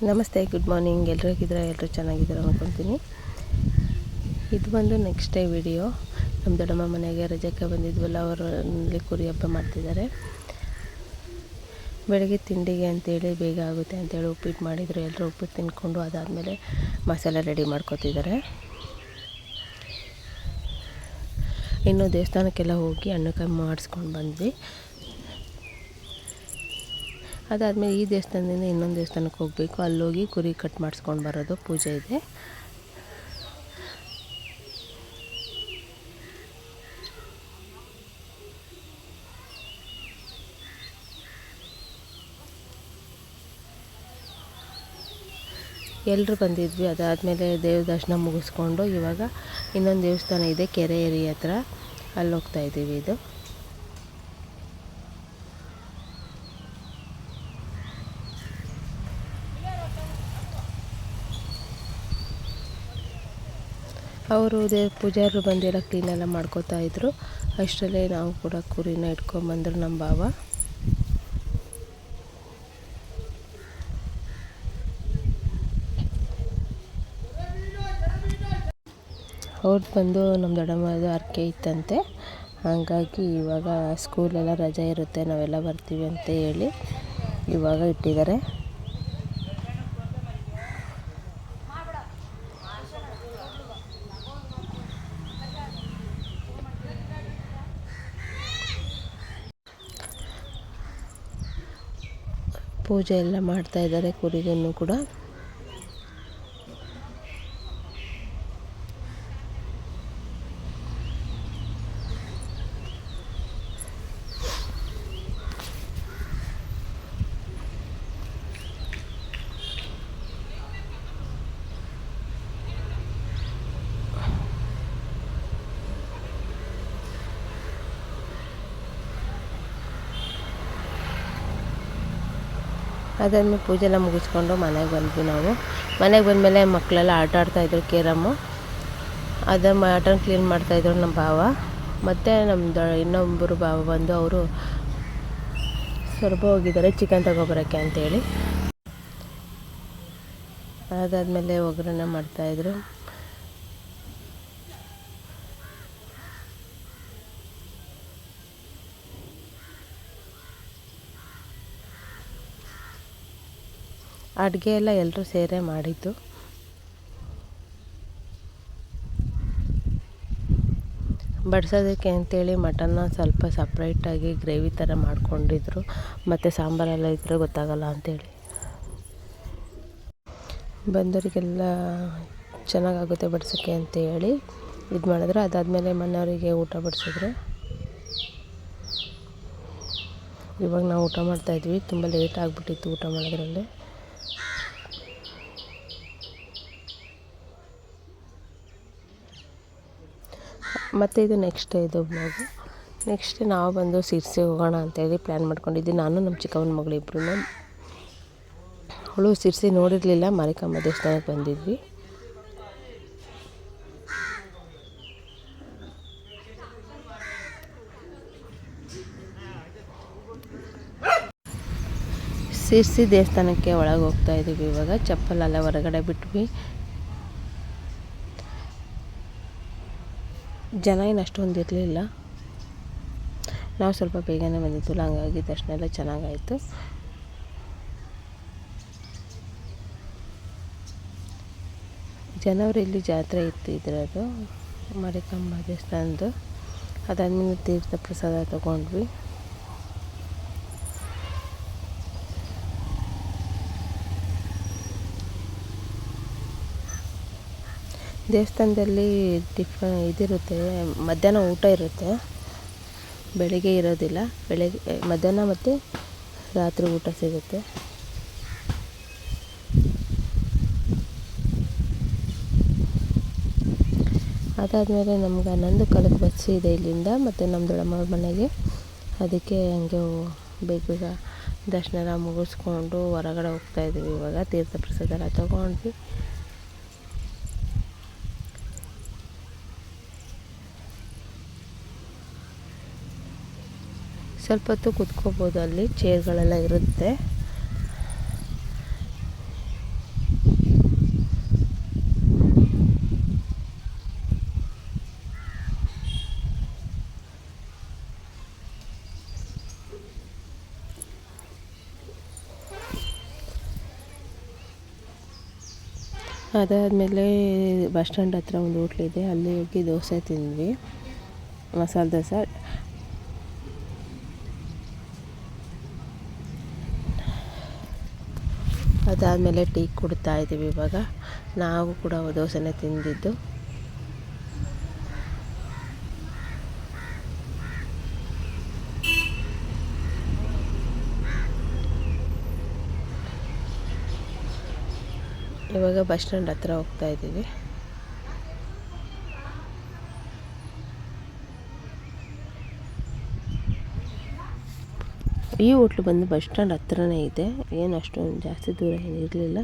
ನಮಸ್ತೆ, good morning. ಎಲ್ಲರೂ ಚೆನ್ನಾಗಿದ್ದೀರ ಅಂದ್ಕೊತೀನಿ. ಇದು ಬಂದು ನೆಕ್ಸ್ಟ್ ಡೇ ವಿಡಿಯೋ. ನಮ್ಮ ದೊಡ್ಡಮ್ಮ ಮನೆಗೆ ರಜಕ್ಕೆ ಬಂದಿದ್ವಲ್ಲ, ಅವರಲ್ಲಿ ಕುರಿ ಹಬ್ಬ ಮಾಡ್ತಿದ್ದಾರೆ. ಬೆಳಗ್ಗೆ ತಿಂಡಿಗೆ ಅಂತೇಳಿ ಬೇಗ ಆಗುತ್ತೆ ಅಂತೇಳಿ ಉಪ್ಪಿಟ್ಟು ಮಾಡಿದರು. ಎಲ್ಲರೂ ಉಪ್ಪಿಟ್ಟು ತಿಂದ್ಕೊಂಡು ಅದಾದಮೇಲೆ ಮಸಾಲೆ ರೆಡಿ ಮಾಡ್ಕೊತಿದ್ದಾರೆ. ಇನ್ನು ದೇವಸ್ಥಾನಕ್ಕೆಲ್ಲ ಹೋಗಿ ಹಣ್ಣುಕಾಯಿ ಮಾಡಿಸ್ಕೊಂಡು ಬಂದ್ವಿ. ಅದಾದಮೇಲೆ ಈ ದೇವಸ್ಥಾನದಿಂದ ಇನ್ನೊಂದು ದೇವಸ್ಥಾನಕ್ಕೆ ಹೋಗಬೇಕು. ಅಲ್ಲೋಗಿ ಕುರಿ ಕಟ್ ಮಾಡಿಸ್ಕೊಂಡು ಬರೋದು, ಪೂಜೆ ಇದೆ. ಎಲ್ಲರೂ ಬಂದಿದ್ವಿ. ಅದಾದಮೇಲೆ ದೇವ್ರ ದರ್ಶನ ಮುಗಿಸ್ಕೊಂಡು ಇವಾಗ ಇನ್ನೊಂದು ದೇವಸ್ಥಾನ ಇದೆ, ಕೆರೆ ಏರಿಯಾ ಹತ್ರ, ಅಲ್ಲಿ ಹೋಗ್ತಾಯಿದ್ದೀವಿ. ಇದು ಅವರು ಪೂಜಾರರು ಬಂದೆಲ್ಲ ಕ್ಲೀನೆಲ್ಲ ಮಾಡ್ಕೋತಾ ಇದ್ರು. ಅಷ್ಟರಲ್ಲೇ ನಾವು ಕೂಡ ಕುರಿನ ಇಟ್ಕೊಂಬಂದರು ನಮ್ಮ ಭಾವ. ಅವ್ರದ್ದು ಬಂದು ನಮ್ಮ ದೊಡ್ಡಮ್ಮದು ಹರಕೆ ಇತ್ತಂತೆ. ಹಾಗಾಗಿ ಇವಾಗ ಸ್ಕೂಲೆಲ್ಲ ರಜೆ ಇರುತ್ತೆ, ನಾವೆಲ್ಲ ಬರ್ತೀವಿ ಅಂತ ಹೇಳಿ ಇವಾಗ ಇಟ್ಟಿದ್ದಾರೆ. ಪೂಜೆ ಎಲ್ಲ ಮಾಡ್ತಾಯಿದ್ದಾರೆ ಕುರಿಗೂ ಕೂಡ. ಅದಾದ್ಮೇಲೆ ಪೂಜೆ ಎಲ್ಲ ಮುಗಿಸ್ಕೊಂಡು ಮನೆಗೆ ಬಂದ್ವಿ. ನಾವು ಮನೆಗೆ ಬಂದಮೇಲೆ ಮಕ್ಕಳೆಲ್ಲ ಆಟ ಆಡ್ತಾಯಿದ್ರು ಕೇರಮ್ಮು. ಆಟನ ಕ್ಲೀನ್ ಮಾಡ್ತಾಯಿದ್ರು ನಮ್ಮ ಭಾವ. ಮತ್ತು ನಮ್ಮ ಇನ್ನೊಬ್ಬರು ಭಾವ ಬಂದು ಅವರು ಸೊರಬ ಹೋಗಿದ್ದಾರೆ ಚಿಕನ್ ತಗೊಬರೋಕ್ಕೆ ಅಂತೇಳಿ. ಅದಾದಮೇಲೆ ಒಗ್ಗರಣೆ ಮಾಡ್ತಾಯಿದ್ರು. ಅಡುಗೆ ಎಲ್ಲ ಎಲ್ಲರೂ ಸೇರೇ ಮಾಡಿದ್ದು. ಬಡಿಸೋದಕ್ಕೆ ಅಂತೇಳಿ ಮಟನ್ನ ಸ್ವಲ್ಪ ಸಪ್ರೇಟಾಗಿ ಗ್ರೇವಿ ಥರ ಮಾಡ್ಕೊಂಡಿದ್ರು. ಮತ್ತು ಸಾಂಬಾರೆಲ್ಲ ಇದ್ದರೆ ಗೊತ್ತಾಗಲ್ಲ ಅಂಥೇಳಿ ಬಂದವರಿಗೆಲ್ಲ ಚೆನ್ನಾಗಾಗುತ್ತೆ ಬಡಿಸೋಕ್ಕೆ ಅಂತೇಳಿ ಇದು ಮಾಡಿದ್ರು. ಅದಾದಮೇಲೆ ಮನೆಯವರಿಗೆ ಊಟ ಬಡಿಸಿದ್ರು. ಇವಾಗ ನಾವು ಊಟ ಮಾಡ್ತಾಯಿದ್ವಿ. ತುಂಬ ಲೇಟ್ ಆಗಿಬಿಟ್ಟಿತ್ತು ಊಟ ಮಾಡೋದ್ರಲ್ಲಿ. ಮತ್ತು ಇದು ನೆಕ್ಸ್ಟ್ ಇದು ಬ್ಲಾಗು. ನೆಕ್ಸ್ಟ್ ನಾವು ಬಂದು ಸಿರ್ಸಿ ಹೋಗೋಣ ಅಂತೇಳಿ ಪ್ಲ್ಯಾನ್ ಮಾಡ್ಕೊಂಡಿದ್ವಿ. ನಾನು ನಮ್ಮ ಚಿಕ್ಕವನ ಮಗಳು ಇಬ್ಬರೂ. ಅವಳು ಸಿರ್ಸಿ ನೋಡಿರಲಿಲ್ಲ, ಮಾರಿಕಾಂಬಾ ದೇವಸ್ಥಾನಕ್ಕೆ ಬಂದಿದ್ವಿ. ಸಿರ್ಸಿ ದೇವಸ್ಥಾನಕ್ಕೆ ಒಳಗೆ ಹೋಗ್ತಾಯಿದ್ದೀವಿ. ಇವಾಗ ಚಪ್ಪಲೆಲ್ಲ ಹೊರಗಡೆ ಬಿಟ್ವಿ. ಜನ ಏನು ಅಷ್ಟೊಂದು ಇರಲಿಲ್ಲ. ನಾವು ಸ್ವಲ್ಪ ಬೇಗನೆ ಬಂದಿದ್ವಲ್ಲ, ಹಂಗಾಗಿ ದರ್ಶನ ಎಲ್ಲ ಚೆನ್ನಾಗಾಯಿತು. ಜನವರಿಯಲ್ಲಿ ಜಾತ್ರೆ ಇತ್ತು ಇದರದ್ದು, ಮಾರಿಕಾಂಬಾ ದೇವಸ್ಥಾನದ್ದು. ಅದಾದಮೇಲೆ ತೀರ್ಥ ಪ್ರಸಾದ ತೊಗೊಂಡ್ವಿ. ದೇವಸ್ಥಾನದಲ್ಲಿ ಇದಿರುತ್ತೆ, ಮಧ್ಯಾಹ್ನ ಊಟ ಇರುತ್ತೆ, ಬೆಳಿಗ್ಗೆ ಇರೋದಿಲ್ಲ. ಬೆಳಗ್ಗೆ ಮಧ್ಯಾಹ್ನ ಮತ್ತು ರಾತ್ರಿ ಊಟ ಸಿಗುತ್ತೆ. ಅದಾದಮೇಲೆ ನಮ್ಗೆ 11 ಕಾಲಕ್ಕೆ ಬಸ್ ಇದೆ ಇಲ್ಲಿಂದ, ಮತ್ತು ನಮ್ಮ ದೊಡ್ಡಮ್ಮವ್ರ ಮನೆಗೆ. ಅದಕ್ಕೆ ಹಂಗೆ ಬೇಗ ದರ್ಶನ ಎಲ್ಲ ಮುಗಿಸ್ಕೊಂಡು ಹೊರಗಡೆ ಹೋಗ್ತಾಯಿದ್ದೀವಿ. ಇವಾಗ ತೀರ್ಥ ಪ್ರಸಾದ ಎಲ್ಲ ತೊಗೊಂಡ್ವಿ. ಸ್ವಲ್ಪ ಹೊತ್ತು ಕೂತ್ಕೋಬೋದು, ಅಲ್ಲಿ ಚೇರ್ಗಳೆಲ್ಲ ಇರುತ್ತೆ. ಅದಾದಮೇಲೆ ಬಸ್ ಸ್ಟ್ಯಾಂಡ್ ಹತ್ರ ಒಂದು ಹೋಟ್ಲಿದೆ, ಅಲ್ಲಿ ಹೋಗಿ ದೋಸೆ ತಿಂದ್ವಿ, ಮಸಾಲೆ ದೋಸೆ. ಅದಾದಮೇಲೆ ಟೀ ಕುಡ್ತಾ ಇದ್ದೀವಿ. ಇವಾಗ ನಾವು ಕೂಡ ದೋಸೆನೇ ತಿಂದಿದ್ದು. ಇವಾಗ ಬಸ್ ಸ್ಟ್ಯಾಂಡ್ ಹತ್ರ ಹೋಗ್ತಾ ಇದ್ದೀವಿ. ಈ ಹೋಟ್ಲು ಬಂದು ಬಸ್ ಸ್ಟ್ಯಾಂಡ್ ಹತ್ರನೇ ಇದೆ, ಏನು ಅಷ್ಟೊಂದು ಜಾಸ್ತಿ ದೂರ ಏನಿರಲಿಲ್ಲ.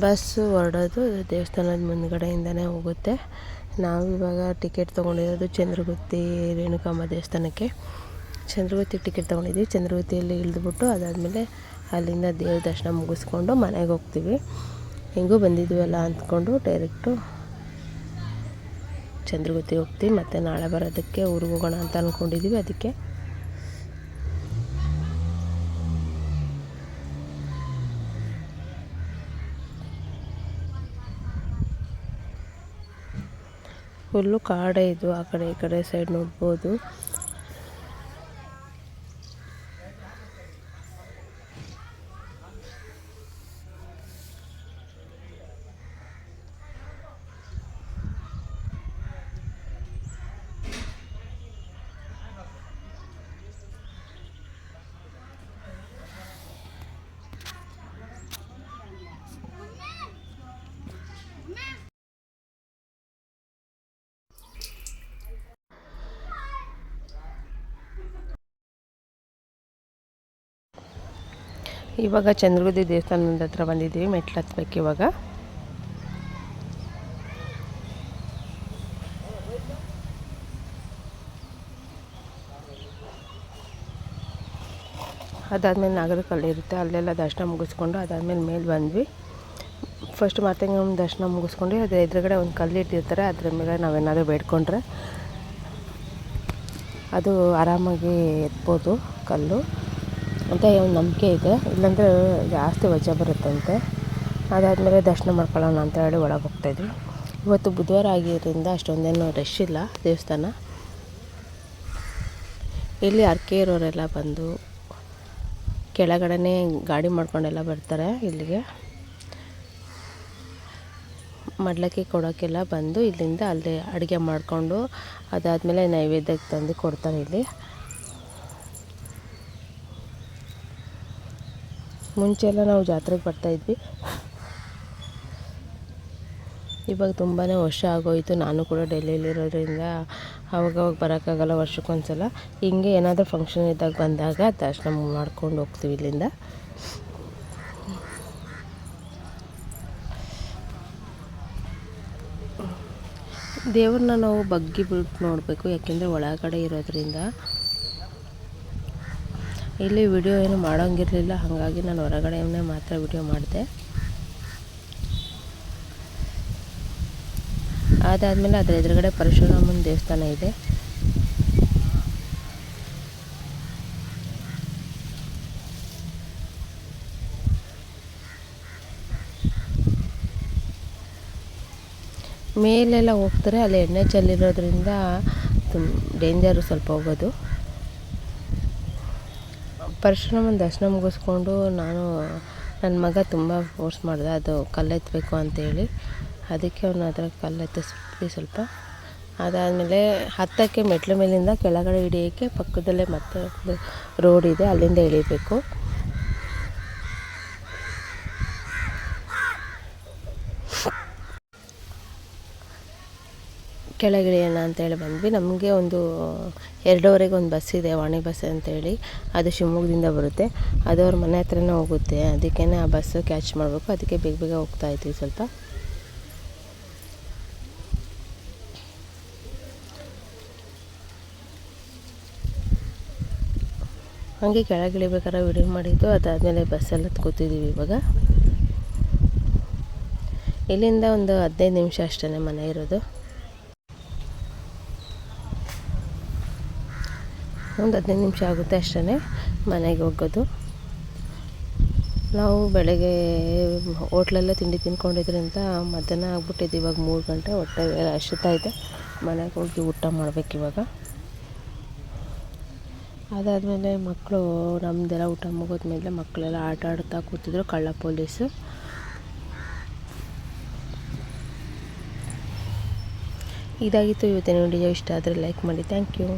ಬಸ್ಸು ಹೊರಡೋದು ದೇವಸ್ಥಾನದ ಮುಂದ್ಗಡೆಯಿಂದನೇ ಹೋಗುತ್ತೆ. ನಾವು ಇವಾಗ ಟಿಕೆಟ್ ತೊಗೊಂಡಿರೋದು ಚಂದ್ರಗುತ್ತಿ ರೇಣುಕಾಂಬ ದೇವಸ್ಥಾನಕ್ಕೆ. ಚಂದ್ರಗುತ್ತಿಗೆ ಟಿಕೆಟ್ ತೊಗೊಂಡಿದ್ವಿ. ಚಂದ್ರಗುತ್ತಿಯಲ್ಲಿ ಇಳಿದ್ಬಿಟ್ಟು ಅದಾದಮೇಲೆ ಅಲ್ಲಿಂದ ದೇವ್ರ ದರ್ಶನ ಮುಗಿಸ್ಕೊಂಡು ಮನೆಗೆ ಹೋಗ್ತೀವಿ. ಹೆಂಗೂ ಬಂದಿದ್ವಲ್ಲ ಅಂದ್ಕೊಂಡು ಡೈರೆಕ್ಟು ಚಂದ್ರಗುತ್ತಿಗೆ ಹೋಗ್ತೀವಿ. ಮತ್ತು ನಾಳೆ ಬರೋದಕ್ಕೆ ಊರಿಗೆ ಹೋಗೋಣ ಅಂತ ಅಂದ್ಕೊಂಡಿದ್ದೀವಿ. ಅದಕ್ಕೆ ಫುಲ್ಲು ಕಾಡೇ ಇದು, ಆ ಕಡೆ ಈ ಕಡೆ ಸೈಡ್ ನೋಡ್ಬೋದು. ಇವಾಗ ಚಂದ್ರಗುತ್ತಿ ದೇವಸ್ಥಾನದ ಹತ್ರ ಬಂದಿದ್ದೀವಿ. ಮೆಟ್ಲು ಹತ್ಬೇಕು ಇವಾಗ. ಅದಾದಮೇಲೆ ನಾಗರಕಲ್ಲು ಇರುತ್ತೆ, ಅಲ್ಲೆಲ್ಲ ದರ್ಶನ ಮುಗಿಸ್ಕೊಂಡು ಅದಾದಮೇಲೆ ಮೇಲೆ ಬಂದ್ವಿ. ಫಸ್ಟ್ ಮಾತಂಗಮ್ಮ ದರ್ಶನ ಮುಗಿಸ್ಕೊಂಡು ಅದ್ರ ಎದುರುಗಡೆ ಒಂದು ಕಲ್ಲು ಇಟ್ಟಿರ್ತಾರೆ, ಅದ್ರ ಮೇಲೆ ನಾವೇನಾದರೂ ಬೇಡ್ಕೊಂಡ್ರೆ ಅದು ಆರಾಮಾಗಿ ಎತ್ಬೋದು ಕಲ್ಲು ಅಂತ ಒಂದು ನಂಬಿಕೆ ಇದೆ. ಇಲ್ಲಾಂದರೆ ಜಾಸ್ತಿ ವಜಾ ಬರುತ್ತಂತೆ. ಅದಾದಮೇಲೆ ದರ್ಶನ ಮಾಡ್ಕೊಳ್ಳೋಣ ಅಂತ ಹೇಳಿ ಒಳಗೆ ಹೋಗ್ತಾಯಿದ್ವಿ. ಇವತ್ತು ಬುಧವಾರ ಆಗಿರೋದ್ರಿಂದ ಅಷ್ಟೊಂದೇನು ರಶ್ ಇಲ್ಲ ದೇವಸ್ಥಾನ. ಇಲ್ಲಿ ಹರಕೆ ಇರೋರೆಲ್ಲ ಬಂದು ಕೆಳಗಡೆನೇ ಗಾಡಿ ಮಾಡ್ಕೊಂಡೆಲ್ಲ ಬರ್ತಾರೆ ಇಲ್ಲಿಗೆ. ಮಡ್ಲಕ್ಕಿ ಕೊಡೋಕ್ಕೆಲ್ಲ ಬಂದು ಇಲ್ಲಿಂದ ಅಲ್ಲಿ ಅಡುಗೆ ಮಾಡಿಕೊಂಡು ಅದಾದಮೇಲೆ ನೈವೇದ್ಯಕ್ಕೆ ತಂದು ಕೊಡ್ತಾರೆ ಇಲ್ಲಿ. ಮುಂಚೆ ಎಲ್ಲ ನಾವು ಜಾತ್ರೆಗೆ ಬರ್ತಾಯಿದ್ವಿ. ಇವಾಗ ತುಂಬಾ ವರ್ಷ ಆಗೋಯಿತು. ನಾನು ಕೂಡ ಡೆಲ್ಲಿಲಿರೋದ್ರಿಂದ ಅವಾಗವಾಗ ಬರೋಕ್ಕಾಗಲ್ಲ, ವರ್ಷಕ್ಕೊಂದು ಸಲ. ಹಿಂಗೆ ಏನಾದರೂ ಫಂಕ್ಷನ್ ಇದ್ದಾಗ ಬಂದಾಗ ದರ್ಶನ ಮಾಡ್ಕೊಂಡು ಹೋಗ್ತೀವಿ ಇಲ್ಲಿಂದ. ದೇವ್ರನ್ನ ನಾವು ಬಗ್ಗಿ ಬಿಟ್ಟು ನೋಡಬೇಕು, ಯಾಕೆಂದರೆ ಒಳಗಡೆ ಇರೋದ್ರಿಂದ. ಇಲ್ಲಿ ವಿಡಿಯೋ ಏನು ಮಾಡೋಂಗಿರಲಿಲ್ಲ, ಹಾಗಾಗಿ ನಾನು ಹೊರಗಡೆಯೇ ಮಾತ್ರ ವಿಡಿಯೋ ಮಾಡಿದೆ. ಅದಾದಮೇಲೆ ಅದರ ಎದುರುಗಡೆ ಪರಶುರಾಮನ ದೇವಸ್ಥಾನ ಇದೆ. ಮೇಲೆಲ್ಲ ಹೋಗ್ತಾರೆ, ಅಲ್ಲಿ ಎಣ್ಣೆ ಚೆಲ್ಲಿರೋದ್ರಿಂದ ಡೇಂಜರು ಸ್ವಲ್ಪ ಹೋಗೋದು. ಪರಶುರಾಮನ ದರ್ಶನ ಮುಗಿಸ್ಕೊಂಡು ನನ್ನ ಮಗ ತುಂಬ ಫೋರ್ಸ್ ಮಾಡಿದೆ, ಅದು ಕಲ್ಲೆತ್ತಬೇಕು ಅಂತೇಳಿ. ಅದಕ್ಕೆ ಅವನು ಅದರ ಕಲ್ಲೆತ್ತಿಸ್ಬಿಟ್ಟು ಸ್ವಲ್ಪ. ಅದಾದಮೇಲೆ ಹತ್ತಕ್ಕೆ ಮೆಟ್ಲು ಮೇಲಿಂದ ಕೆಳಗಡೆ ಇಳಿಯೋಕ್ಕೆ ಪಕ್ಕದಲ್ಲೇ ಮತ್ತೆ ರೋಡ್ ಇದೆ, ಅಲ್ಲಿಂದ ಇಳಿಬೇಕು. ಕೆಳಗಿಳಿಯೋಣ ಅಂತೇಳಿ ಬಂದ್ವಿ. ನಮಗೆ ಒಂದು 2:15 ಒಂದು ಬಸ್ ಇದೆ, ವಾಣಿ ಬಸ್ ಅಂತೇಳಿ. ಅದು ಶಿವಮೊಗ್ಗದಿಂದ ಬರುತ್ತೆ, ಅದು ಅವ್ರ ಮನೆ ಹತ್ರನೇ ಹೋಗುತ್ತೆ. ಅದಕ್ಕೇ ಆ ಬಸ್ಸು ಕ್ಯಾಚ್ ಮಾಡಬೇಕು. ಅದಕ್ಕೆ ಬೇಗ ಬೇಗ ಹೋಗ್ತಾಯಿದ್ವಿ ಸ್ವಲ್ಪ. ಹಾಗೆ ಕೆಳಗೆ ಇಳಿಬೇಕಾದ್ರೆ ವಿಡಿಯೋ ಮಾಡಿದ್ದು. ಅದಾದಮೇಲೆ ಬಸ್ಸಲ್ಲಿ ಕೂತಿದ್ದೀವಿ ಇವಾಗ. ಇಲ್ಲಿಂದ ಒಂದು 15 ನಿಮಿಷ ಅಷ್ಟೇ ಮನೆ ಇರೋದು. ಒಂದು 15 ನಿಮಿಷ ಆಗುತ್ತೆ ಅಷ್ಟೇ ಮನೆಗೆ ಹೋಗೋದು. ನಾವು ಬೆಳಗ್ಗೆ ಹೋಟ್ಲಲ್ಲೇ ತಿಂಡಿ ತಿನ್ಕೊಂಡಿದ್ರಿಂದ ಮಧ್ಯಾಹ್ನ ಆಗ್ಬಿಟ್ಟಿದ್ದು. ಇವಾಗ 3 ಗಂಟೆ, ಹೊಟ್ಟೆ ಹಸಿತೈತೆ. ಮನೆಗೆ ಹೋಗಿ ಊಟ ಮಾಡ್ಬೇಕು ಇವಾಗ. ಅದಾದಮೇಲೆ ಮಕ್ಕಳು ನಮ್ಮದೆಲ್ಲ ಊಟ ಮುಗಿದ್ಮೇಲೆ ಮಕ್ಕಳೆಲ್ಲ ಆಟ ಆಡ್ತಾ ಕೂತಿದ್ರು. ಕಳ್ಳ ಪೊಲೀಸು ಇದಾಗಿತ್ತು ಇವತ್ತಿನ ವಿಡಿಯೋ. ಇಷ್ಟ ಆದರೆ ಲೈಕ್ ಮಾಡಿ. Thank you.